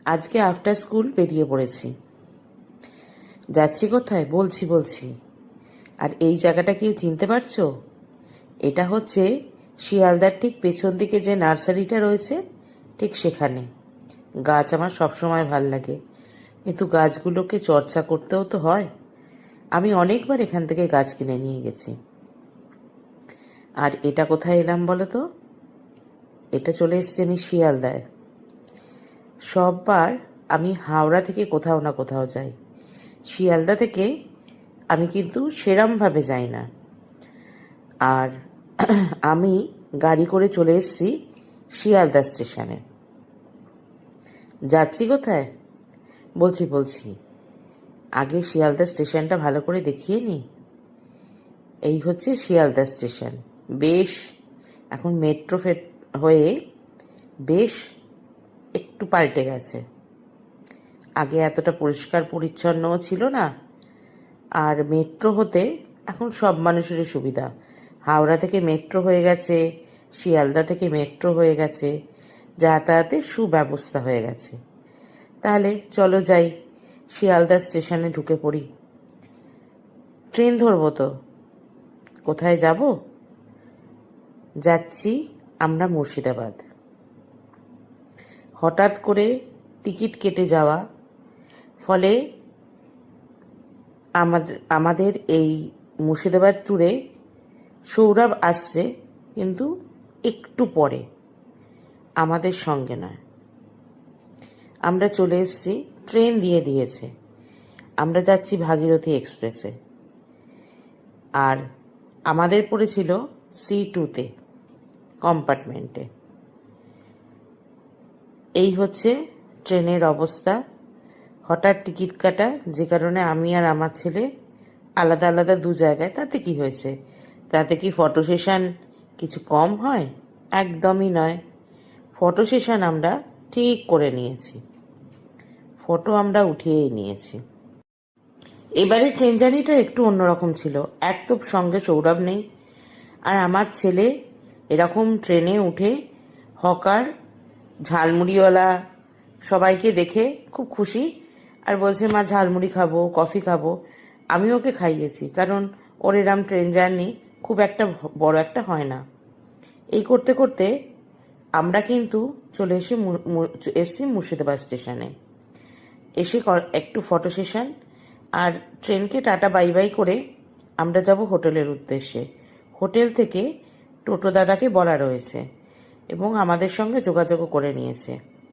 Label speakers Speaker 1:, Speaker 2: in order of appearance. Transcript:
Speaker 1: আজকে after school বেরিয়ে পড়েছি। যাচ্ছি কোথায় বলছি। আর এই জায়গাটা কি চিনতে পারছো? এটা হচ্ছে শিয়ালদার ঠিক পেছন দিকে যে নার্সারিটা রয়েছে, ঠিক সেখানে। গাছ আমার সবসময় ভাল লাগে, কিন্তু গাছগুলোকে চর্চা করতেও তো হয়। আমি অনেকবার এখান থেকে গাছ কিনে নিয়ে গেছি। আর এটা কোথায় এলাম বলো তো? এটা চলে এসছি আমি শিয়ালদায়। সববার আমি হাওড়া থেকে কোথাও না কোথাও যাই, শিয়ালদা থেকে আমি কিন্তু সেরমভাবে যাই না। আর আমি গাড়ি করে চলে এসেছি শিয়ালদা স্টেশনে। যাচ্ছি কোথায় বলছি। আগে শিয়ালদা স্টেশনটা ভালো করে দেখিয়ে নি। এই হচ্ছে শিয়ালদা স্টেশন। বেশ এখন মেট্রো হয়ে বেশ একটু পাল্টে গেছে। আগে এতটা পরিষ্কার পরিচ্ছন্নও ছিল না। আর মেট্রো হতে এখন সব মানুষেরই সুবিধা। হাওড়া থেকে মেট্রো হয়ে গেছে, শিয়ালদা থেকে মেট্রো হয়ে গেছে, যাতায়াতের সুব্যবস্থা হয়ে গেছে। তাহলে চলো যাই, শিয়ালদা স্টেশনে ঢুকে পড়ি। ট্রেন ধরবো তো। কোথায় যাব? যাচ্ছি আমরা মুর্শিদাবাদ। হঠাৎ করে টিকিট কেটে যাওয়া ফলে আমাদের এই মুর্শিদাবাদ ট্যুরে সৌরভ আসছে, কিন্তু একটু পরে, আমাদের সঙ্গে নয়। আমরা চলে এসেছি, ট্রেন দিয়ে দিয়েছে। আমরা যাচ্ছি ভাগীরথী এক্সপ্রেসে। আর আমাদের পড়েছিল C2-তে, কম্পার্টমেন্টে। এই হচ্ছে ট্রেনের অবস্থা। হঠাৎ টিকিট কাটা, যে কারণে আমি আর আমার ছেলে আলাদা আলাদা দু জায়গায়। তাতে কি হয়েছে? তাতে কি ফটো সেশন কিছু কম হয়? একদমই নয়। ফটো সেশন আমরা ঠিক করে নিয়েছি, ফটো আমরা উঠিয়েই নিয়েছি। এবারে ট্রেন জার্নিটা একটু অন্যরকম ছিল। এক তো সঙ্গে সৌরভ নেই, আর আমার ছেলে এরকম ট্রেনে উঠে হকার, ঝালমুড়িওয়ালা সবাইকে দেখে খুব খুশি, আর বলছে মা ঝালমুড়ি খাবো, কফি খাবো। আমি ওকে খাইয়েছি, কারণ ওর এরম ট্রেন জার্নি খুব একটা বড় একটা হয় না। এই করতে করতে আমরা কিন্তু চলে এসেছি মুর্শিদাবাদ স্টেশনে। এসে একটু ফটো সেশন, আর ট্রেনকে টাটা বাই বাই করে আমরা যাব হোটেলের উদ্দেশ্যে। হোটেল থেকে টোটো দাদাকে বলা রয়েছে এবং আমাদের সঙ্গে যোগাযোগও করে নিয়েছে।